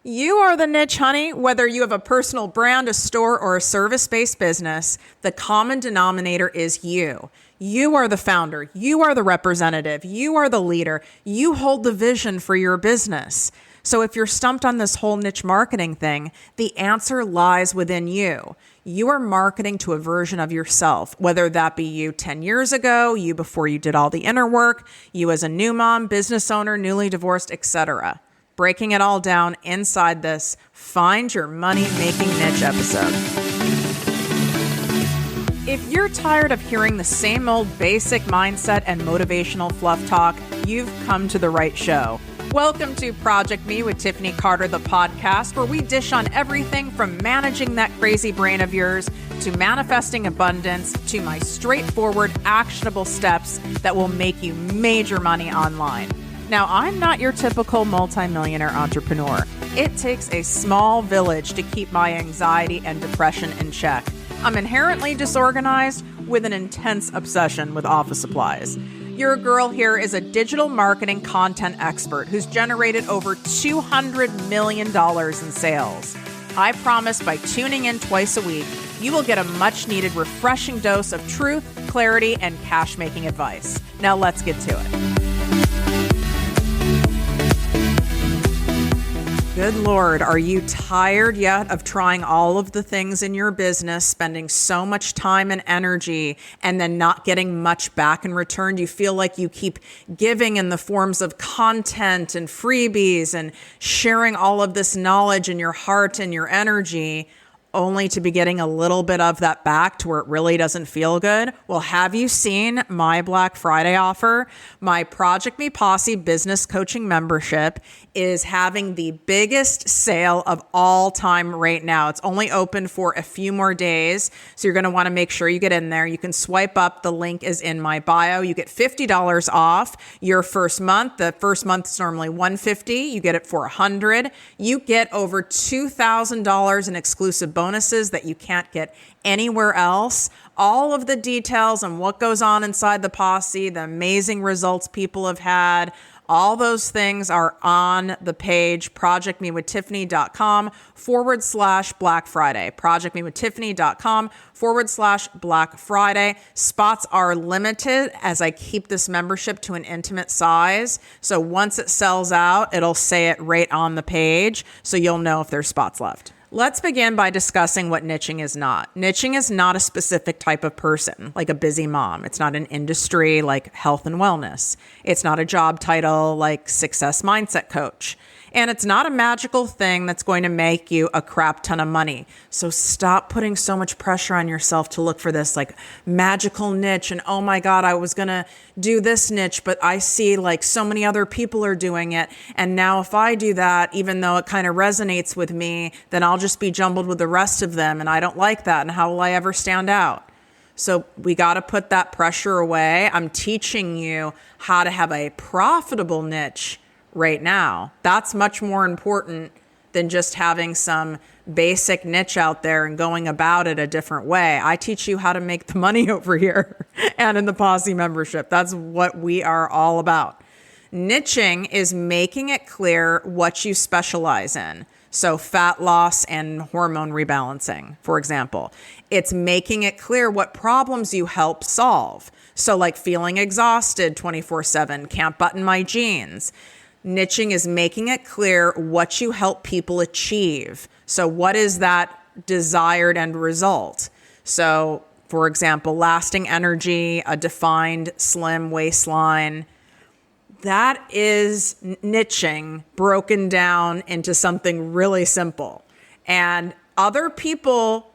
You are the niche, honey. Whether you have a personal brand, a store, or a service-based business, the common denominator is you. You are the founder. You are the representative. You are the leader. You hold the vision for your business. So if you're stumped on this whole niche marketing thing, the answer lies within you. You are marketing to a version of yourself, whether that be you 10 years ago, you before you did all the inner work, you as a new mom, business owner, newly divorced, etc. Breaking it all down inside this Find Your Money-Making Niche episode. If you're tired of hearing the same old basic mindset and motivational fluff talk, you've come to the right show. Welcome to ProjectME with Tiffany Carter, the podcast, where we dish on everything from managing that crazy brain of yours to manifesting abundance to my straightforward, actionable steps that will make you major money online. Now, I'm not your typical multimillionaire entrepreneur. It takes a small village to keep my anxiety and depression in check. I'm inherently disorganized with an intense obsession with office supplies. Your girl here is a digital marketing content expert who's generated over $200 million in sales. I promise by tuning in twice a week, you will get a much-needed refreshing dose of truth, clarity, and cash-making advice. Now let's get to it. Good Lord, are you tired yet of trying all of the things in your business, spending so much time and energy, and then not getting much back in return? Do you feel like you keep giving in the forms of content and freebies and sharing all of this knowledge in your heart and your energy, only to be getting a little bit of that back to where it really doesn't feel good? Well, have you seen my Black Friday offer? My ProjectME Posse business coaching membership is having the biggest sale of all time right now. It's only open for a few more days, so you're going to want to make sure you get in there. You can swipe up. The link is in my bio. You get $50 off your first month. The first month is normally $150. You get it for $100. You get over $2,000 in exclusive bonuses that you can't get anywhere else. All of the details on what goes on inside the posse, the amazing results people have had, all those things are on the page, projectmewithtiffany.com/Black Friday. projectmewithtiffany.com/Black Friday. Spots are limited as I keep this membership to an intimate size. So once it sells out, it'll say it right on the page, so you'll know if there's spots left. Let's begin by discussing what niching is not. Niching is not a specific type of person, like a busy mom. It's not an industry like health and wellness. It's not a job title like success mindset coach. And it's not a magical thing that's going to make you a crap ton of money. So stop putting so much pressure on yourself to look for this like magical niche. And oh my God, I was going to do this niche, but I see like so many other people are doing it. And now if I do that, even though it kind of resonates with me, then I'll just be jumbled with the rest of them. And I don't like that. And how will I ever stand out? So we got to put that pressure away. I'm teaching you how to have a profitable niche right now. That's much more important than just having some basic niche out there and going about it a different way. I teach you how to make the money over here and in the Posse membership. That's what we are all about. Niching is making it clear what you specialize in. So fat loss and hormone rebalancing, for example. It's making it clear what problems you help solve. So like feeling exhausted 24/7, can't button my jeans. Niching is making it clear what you help people achieve. So what is that desired end result? So, for example, lasting energy, a defined slim waistline. That is niching broken down into something really simple. And other people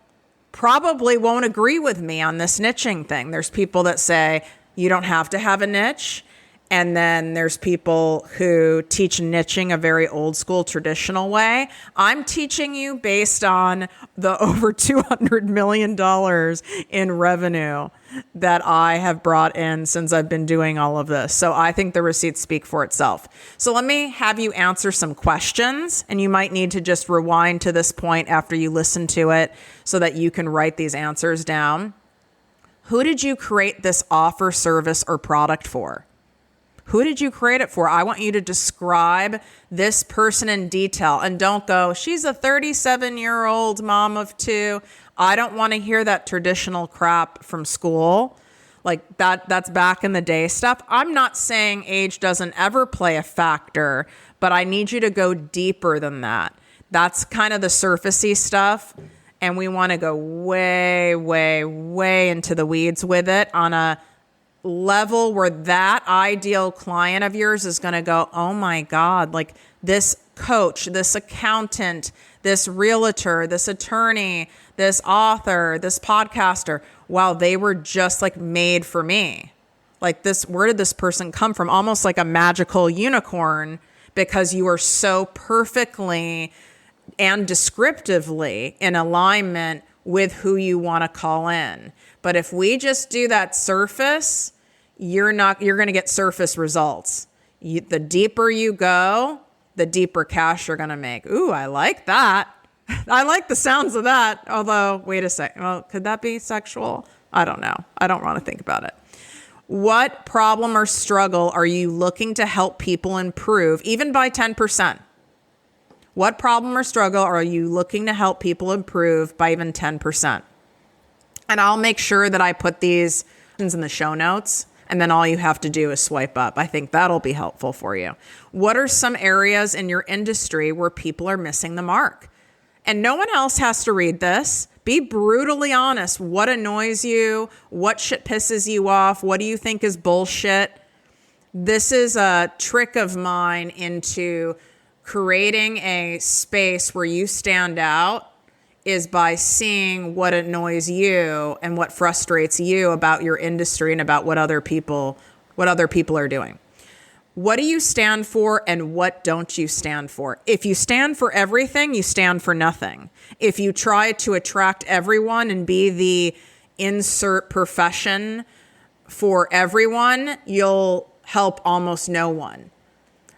probably won't agree with me on this niching thing. There's people that say you don't have to have a niche. And then there's people who teach niching a very old school traditional way. I'm teaching you based on the over $200 million in revenue that I have brought in since I've been doing all of this. So I think the receipts speak for itself. So let me have you answer some questions, and you might need to just rewind to this point after you listen to it so that you can write these answers down. Who did you create this offer, service, or product for? Who did you create it for? I want you to describe this person in detail, and don't go, she's a 37-year-old mom of 2. I don't want to hear that traditional crap from school. Like that's back in the day stuff. I'm not saying age doesn't ever play a factor, but I need you to go deeper than that. That's kind of the surfacey stuff. And we want to go way, way, way into the weeds with it on a level where that ideal client of yours is going to go, oh my God, like this coach, this accountant, this realtor, this attorney, this author, this podcaster, wow, they were just like made for me. Like this, where did this person come from? Almost like a magical unicorn, because you are so perfectly and descriptively in alignment with who you want to call in. But if we just do that surface, you're going to get surface results. The deeper you go, the deeper cash you're going to make. Ooh, I like that. I like the sounds of that. Although, wait a second. Well, could that be sexual? I don't know. I don't want to think about it. What problem or struggle are you looking to help people improve, even by 10%? What problem or struggle are you looking to help people improve by even 10%? And I'll make sure that I put these in the show notes, and then all you have to do is swipe up. I think that'll be helpful for you. What are some areas in your industry where people are missing the mark? And no one else has to read this. Be brutally honest. What annoys you? What shit pisses you off? What do you think is bullshit? This is a trick of mine into creating a space where you stand out, is by seeing what annoys you and what frustrates you about your industry and about what other people are doing. What do you stand for and what don't you stand for? If you stand for everything, you stand for nothing. If you try to attract everyone and be the insert profession for everyone, you'll help almost no one.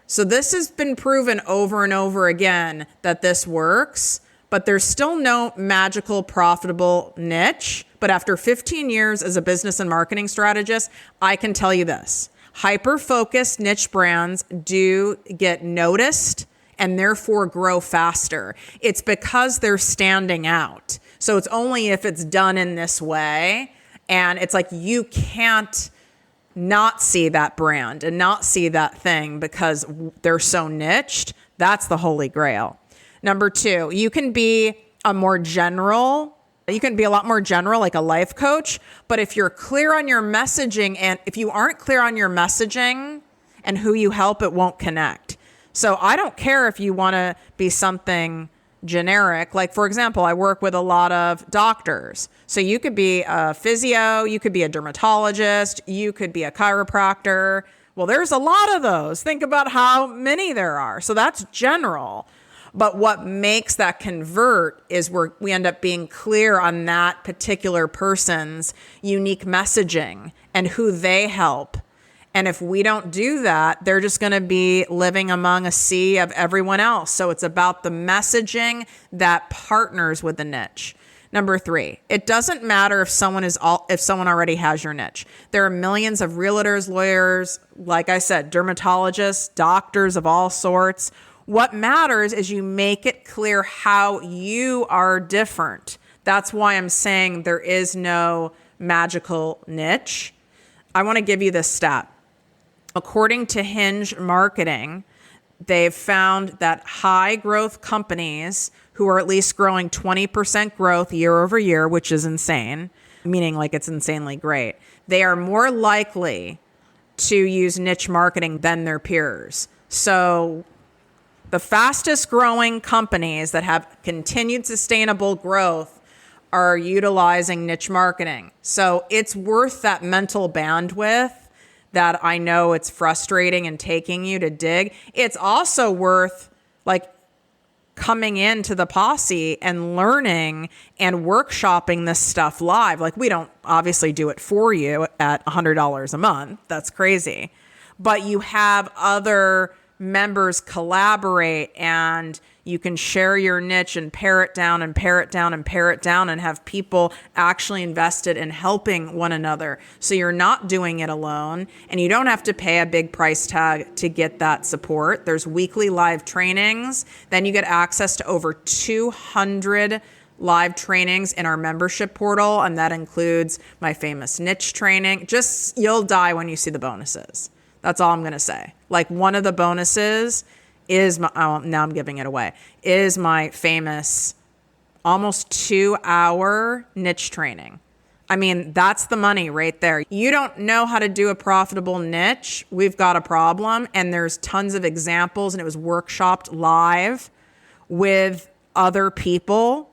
So this has been proven over and over again that this works, but there's still no magical, profitable niche. But after 15 years as a business and marketing strategist, I can tell you this. Hyper-focused niche brands do get noticed and therefore grow faster. It's because they're standing out. So it's only if it's done in this way. And it's like you can't not see that brand and not see that thing because they're so niched. That's the holy grail. Number 2, you can be a lot more general, like a life coach. But if you're clear on your messaging, and if you aren't clear on your messaging and who you help, it won't connect. So I don't care if you want to be something generic. Like, for example, I work with a lot of doctors. So you could be a physio, you could be a dermatologist, you could be a chiropractor. Well, there's a lot of those. Think about how many there are. So that's general. But what makes that convert is we end up being clear on that particular person's unique messaging and who they help. And if we don't do that, they're just going to be living among a sea of everyone else. So it's about the messaging that partners with the niche. Number 3, it doesn't matter if someone already has your niche. There are millions of realtors, lawyers, like I said, dermatologists, doctors of all sorts. What matters is you make it clear how you are different. That's why I'm saying there is no magical niche. I want to give you this stat. According to Hinge Marketing, they've found that high growth companies who are at least growing 20% growth year over year, which is insane, meaning like it's insanely great, they are more likely to use niche marketing than their peers. So the fastest growing companies that have continued sustainable growth are utilizing niche marketing. So it's worth that mental bandwidth that I know it's frustrating and taking you to dig. It's also worth like coming into the posse and learning and workshopping this stuff live. Like we don't obviously do it for you at $100 a month. That's crazy. But you have other members collaborate and you can share your niche and pare it down and pare it down and pare it down and have people actually invested in helping one another. So you're not doing it alone and you don't have to pay a big price tag to get that support. There's weekly live trainings. Then you get access to over 200 live trainings in our membership portal. And that includes my famous niche training. Just, you'll die when you see the bonuses. That's all I'm going to say. Like one of the bonuses is my, oh, now I'm giving it away, is my famous almost 2-hour niche training. I mean, that's the money right there. You don't know how to do a profitable niche. We've got a problem. And there's tons of examples and it was workshopped live with other people.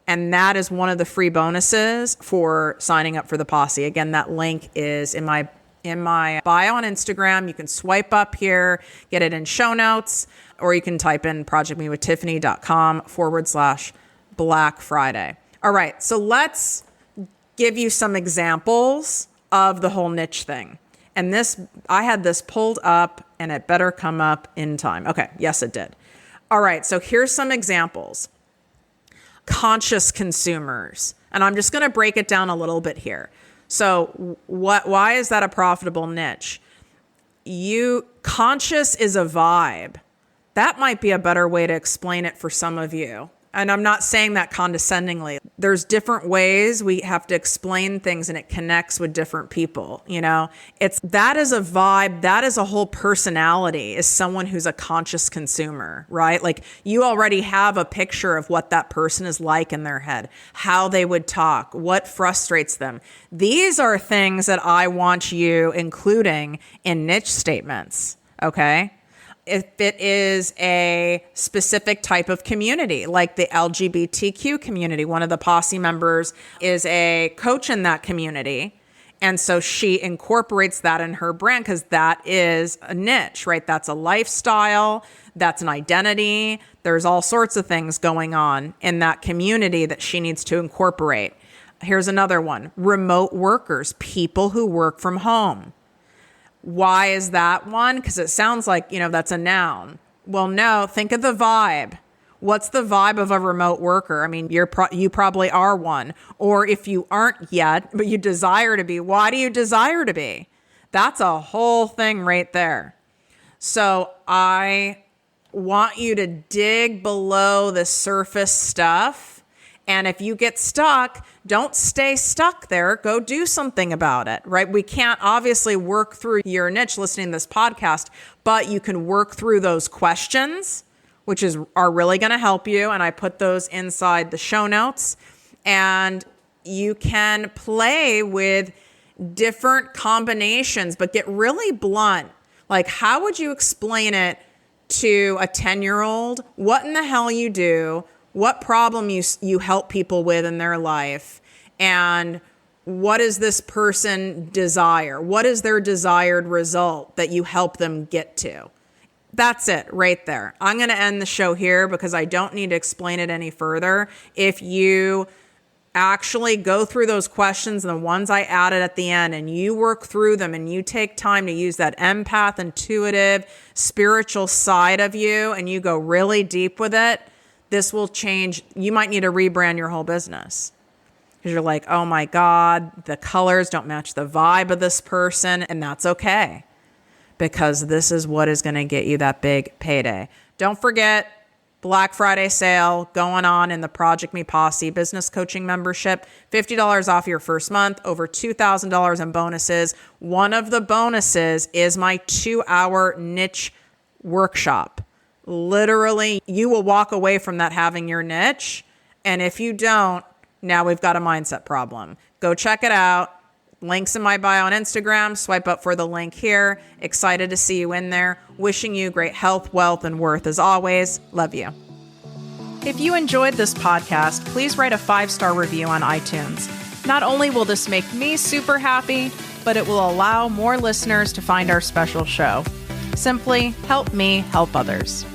And that is one of the free bonuses for signing up for the posse. Again, that link is in my bio on Instagram. You can swipe up here, get it in show notes, or you can type in projectmewithtiffany.com/Black Friday. All right, so let's give you some examples of the whole niche thing. And this, I had this pulled up and it better come up in time. Okay, yes, it did. All right, so here's some examples. Conscious consumers. And I'm just going to break it down a little bit here. So why is that a profitable niche? Conscious is a vibe. That might be a better way to explain it for some of you. And I'm not saying that condescendingly. There's different ways we have to explain things and it connects with different people, you know? That is a vibe, that is a whole personality, is someone who's a conscious consumer, right? Like you already have a picture of what that person is like in their head, how they would talk, what frustrates them. These are things that I want you including in niche statements, okay? If it is a specific type of community, like the LGBTQ community, one of the posse members is a coach in that community. And so she incorporates that in her brand because that is a niche, right? That's a lifestyle. That's an identity. There's all sorts of things going on in that community that she needs to incorporate. Here's another one. Remote workers, people who work from home. Why is that one? Because it sounds like, that's a noun. Well, no, think of the vibe. What's the vibe of a remote worker? I mean, you probably are one. Or if you aren't yet, but you desire to be, why do you desire to be? That's a whole thing right there. So I want you to dig below the surface stuff. And if you get stuck, don't stay stuck there. Go do something about it, right? We can't obviously work through your niche listening to this podcast, but you can work through those questions, which are really going to help you. And I put those inside the show notes. And you can play with different combinations, but get really blunt. Like, how would you explain it to a 10-year-old? What in the hell you do? What problem you help people with in their life, and what does this person desire? What is their desired result that you help them get to? That's it right there. I'm going to end the show here because I don't need to explain it any further. If you actually go through those questions and the ones I added at the end and you work through them and you take time to use that empath, intuitive, spiritual side of you and you go really deep with it, this will change. You might need to rebrand your whole business because you're like, oh my God, the colors don't match the vibe of this person. And that's okay because this is what is going to get you that big payday. Don't forget Black Friday sale going on in the ProjectME Posse business coaching membership, $50 off your first month, over $2,000 in bonuses. One of the bonuses is my 2-hour niche workshop. Literally, you will walk away from that having your niche. And if you don't, now we've got a mindset problem. Go check it out. Links in my bio on Instagram. Swipe up for the link here. Excited to see you in there. Wishing you great health, wealth, and worth as always. Love you. If you enjoyed this podcast, please write a 5-star review on iTunes. Not only will this make me super happy, but it will allow more listeners to find our special show. Simply help me help others.